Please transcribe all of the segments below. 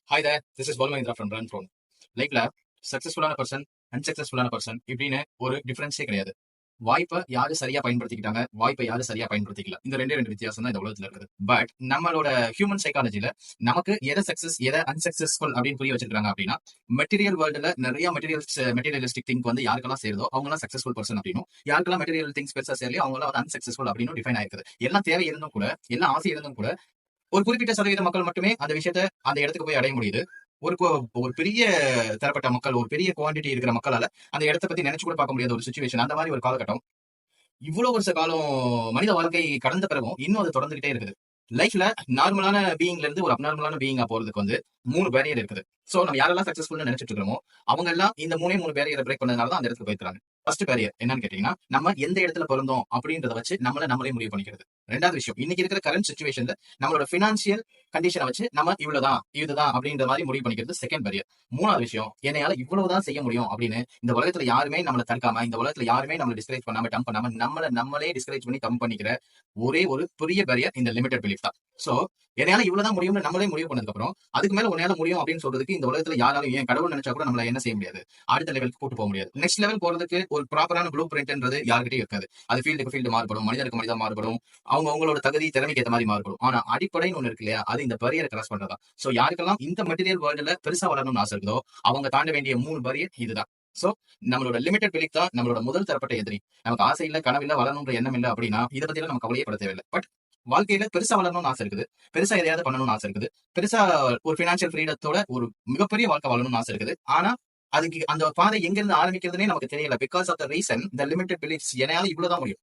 Hi there, this is Balu Mahindra from Run Throne. லைஃப்ல சக்சஸ்ஃபுல்லான person அன்சக்சஸ்ஃபுல்லான person இப்படின்னு ஒரு டிஃபரன்ஸே கிடையாது. வாய்ப்பை யாரு சரியா பயன்படுத்திக்கிட்டாங்க, வாய்ப்பை யாரு சரியா பயன்படுத்திக்கல, இந்த ரெண்டு வித்தியாசம் தான் இந்த உலகத்துல இருக்குது. பட் நம்மளோட ஹியூமன் சைக்காலஜில நமக்கு எதை சக்சஸ் எதை அன்சக்சஸ்ஃபுல் அப்படின்னு புரிய வச்சிருக்காங்க அப்படின்னா, மெட்டீரியல் வேர்ல்டுல நிறைய மெட்டீரியலிஸ்டிக் திங்க் வந்து யாருக்கெல்லாம் சேருதோ அவங்கலாம் சக்சஸ்ஃபுல் பர்சன் அப்படின்னும், யாருக்கெல்லாம் மெட்டீரியல் திங்ஸ் பெருசா சேரலையோ அவங்களாம் வந்து அன்சக்சஸ்ஃபுல் அப்படின்னு டிஃபைன் ஆயிருக்குது. எல்லாம் தேவை இருந்தும் கூட, எல்லாம் ஆசை இருந்தும் கூட ஒரு குறிப்பிட்ட சதவீத மக்கள் மட்டுமே அந்த விஷயத்த அந்த இடத்துக்கு போய் அடைய முடியுது. ஒரு ஒரு பெரிய தரப்பட்ட மக்கள், ஒரு பெரிய குவாண்டிட்டி இருக்கிற மக்களால அந்த இடத்த பத்தி நினைச்சு கூட பார்க்க முடியாத ஒரு சுச்சுவேஷன், அந்த மாதிரி ஒரு காலகட்டம். இவ்வளவு வருஷ காலம் மனித வாழ்க்கை கடந்த பிறகும் இன்னும் அது தொடர்ந்துகிட்டே இருக்குது. லைஃப்ல நார்மலான பீயிங்ல இருந்து ஒரு அப்நார்மலான பீயிங்கா போறதுக்கு வந்து 3 பேரியர் இருக்குது. சோ நம்ம யாரெல்லாம் சக்சஸ்ஃபுல்னு நினைச்சிட்டு இருக்கோமோ அவங்க எல்லாம் இந்த 3 பேரியரை பிரேக் பண்ணதுனால தான் அந்த இடத்துக்கு போயிருக்காங்க. ஃபர்ஸ்ட் பேரியர் என்னன்னு கேட்டீங்கன்னா, நம்ம எந்த இடத்துல பிறந்தோம் அப்படின்றத வச்சு நம்மளே முடிவு பண்ணிக்கிறது. ரெண்டாவது விஷயம், இன்னைக்கு இருக்கிற கரண்ட் சிச்சுவேஷன்ல நம்மளோட பினான்சியல் கண்டிஷனை வச்சு நம்ம இவ்வளவுதான் இதுதான் அப்படின்ற மாதிரி முடிவு பண்ணிக்கிறது செகண்ட் பேரியர். மூணாவது விஷயம், என்னையால இவ்வளவுதான் செய்ய முடியும் அப்படின்னு இந்த உலகத்துல யாருமே நம்மளை தடுக்காம, இந்த உலகத்துல யாருமே நம்மளை டிஸ்கரேஜ் பண்ணாம, டம்ப் பண்ணாம நம்மளே டிஸ்கரேஜ் பண்ணி கம் பண்ணிக்கிற ஒரே ஒரு பெரிய பேரியர் இந்த லிமிடெட் பிலீஃப் தான். சோ என்னால இவ்வளவுதான் முடியும்னு நம்மளே முடிவு பண்ணதுக்கு அப்புறம் அதுக்கு மேல உன்னால முடியும் அப்படின்னு சொல்றதுக்கு இந்த உலகத்துல யாராலும், ஏன் கடவுள் நினைச்சா கூட நம்மள என்ன செய்ய முடியாது, அடுத்த லெவலுக்கு கூட்டு போக முடியாது. நெக்ஸ்ட் லெவல் போறதுக்கு ஒரு ப்ராப்பரான ப்ளூ பிரிண்ட்ன்றது யாருக்கிட்டையும் இருக்காது. அது ஃபீல்டுக்கு ஃபீல்டு மாறுபடும், மனிதருக்கு மனிதா மாறுபடும், அவங்களோட தகுதி திறமைக்கு ஏற்ற மாதிரி மாறுபடும். ஆனா அடிப்படைன்னு ஒண்ணு இருக்கு இல்லையா, அது இந்த பரியரை கிராஸ் பண்றதா. சோ யாருக்கெல்லாம் இந்த மெட்டீரியல் வேர்ல்டுல பெருசா வளரணும்னு ஆசை இருக்குதோ அவங்க தாண்ட வேண்டிய 3 பரியர் இதுதான். சோ நம்மளோட லிமிடெட் பிலீஃப் தான் நம்மளோட முதல் தரப்பட்ட எதிரி. நமக்கு ஆசை இல்ல, கனவில்ல, வளரணுன்ற எண்ணம் இல்ல அப்படின்னா இதை பத்தி நம்ம கவலையே பட தேவையில்லை. பட் வாழ்க்கையில பெருசா வளரணும்னு ஆசை இருக்குது, பெருசா எதையாவது பண்ணணும்னு ஆசை இருக்குது, பெருசா ஒரு பினான்சியல் ஃப்ரீடத்தோட ஒரு மிகப்பெரிய வாழ்க்கை வாழணும்னு ஆசை இருக்குது. ஆனா அதுக்கு அந்த பாதை எங்க இருந்து ஆரம்பிக்கிறதுனே நமக்கு தெரியல. Because of the reason the limited beliefs, என்னால இவ்வளவுதான் முடியும்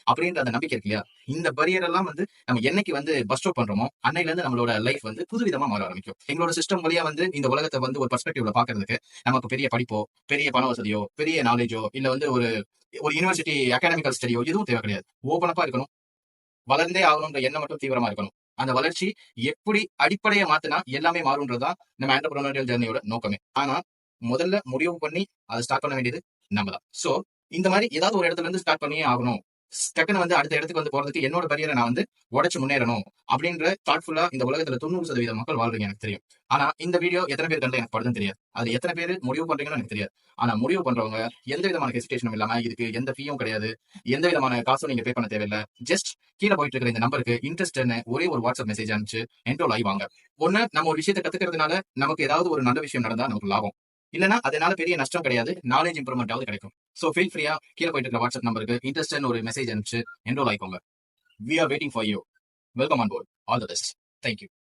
அப்படின்ற அந்த நம்பிக்கை இருக்கு இல்லையா. இந்த பரியர் எல்லாம் வந்து நம்ம என்னைக்கு வந்து பஸ்ட் அவுட் பண்றோமோ அன்னையில இருந்து நம்மளோட லைஃப் வந்து புதுவிதமா மாற ஆரம்பிக்கும். எங்களோட சிஸ்டம் வழியா வந்து இந்த உலகத்தை வந்து ஒரு பெர்ஸ்பெக்டிவ்ல பாக்குறதுக்கு நமக்கு பெரிய படிப்போ, பெரிய பண வசதியோ, பெரிய நாலேஜோ, இல்ல வந்து ஒரு ஒரு யூனிவர்சிட்டி அகாடமிக்கல் ஸ்டடியோ எதுவும் தேவை கிடையாது. ஓபனப்பா இருக்கணும், வளர்ந்தே ஆகணும்ன்ற எண்ணம் மட்டும் தீவிரமா இருக்கணும். அந்த வளர்ச்சி எப்படி அடிப்படையை மாத்தினா எல்லாமே மாறும்ன்றதுதான் நம்ம ஆண்டர்பிரினியல் ஜர்னியோட நோக்கமே. ஆனா முதல்ல முடிவு பண்ணி அதை ஸ்டார்ட் பண்ண வேண்டியது நம்ம தான். சோ இந்த மாதிரி ஏதாவது ஒரு இடத்துல இருந்து ஸ்டார்ட் பண்ணியே ஆகணும், டக்குன்னு வந்து அடுத்த இடத்துக்கு வந்து போறதுக்கு என்னோட பரியரை நான் வந்து உடைச்சு முன்னேறணும் அப்படின்ற தாட்ஃபுல்லா இந்த உலகத்துல 90% மக்கள் வாழ்றீங்க எனக்கு தெரியும். ஆனா இந்த வீடியோ எத்தனை பேர் கண்டு எனக்கு படுதுன்னு தெரியாது, அது எத்தனை பேர் முடிவு பண்றீங்கன்னு எனக்கு தெரியாது. ஆனா முடிவு பண்றவங்க எந்த விதமான ஹெசிடேஷனும் இல்லாம, இதுக்கு எந்த ஃபீயும் கிடையாது, எந்த விதமான காசும் நீங்க பே பண்ண தேவையில்லை, ஜஸ்ட் கீழே போயிட்டு இருக்கிற இந்த நம்பருக்கு இன்ட்ரெஸ்ட்னு ஒரே ஒரு வாட்ஸ்அப் மெசேஜ் அனுப்பிச்சு என்ரோல் ஆகி வாங்க. ஒண்ணு, நம்ம ஒரு விஷயத்தை கத்துக்கிறதுனால நமக்கு ஏதாவது ஒரு நல்ல விஷயம் நடந்தா நமக்கு லாபம், இல்லனா அதனால பெரிய நஷ்டம் கிடையாது, நாலேஜ் இம்ப்ரூவ்மெண்ட் ஆவது கிடைக்கும். சோ ஃபீல் ஃப்ரீயா கீழே போயிட்டு இருக்க வாட்ஸ்அப் நம்பருக்கு இன்ட்ரெஸ்ட்னு ஒரு மெசேஜ் அனுப்பிச்சு enrol ஆயிக்கோங்க. We are waiting for you. Welcome on board. All the best. Thank you.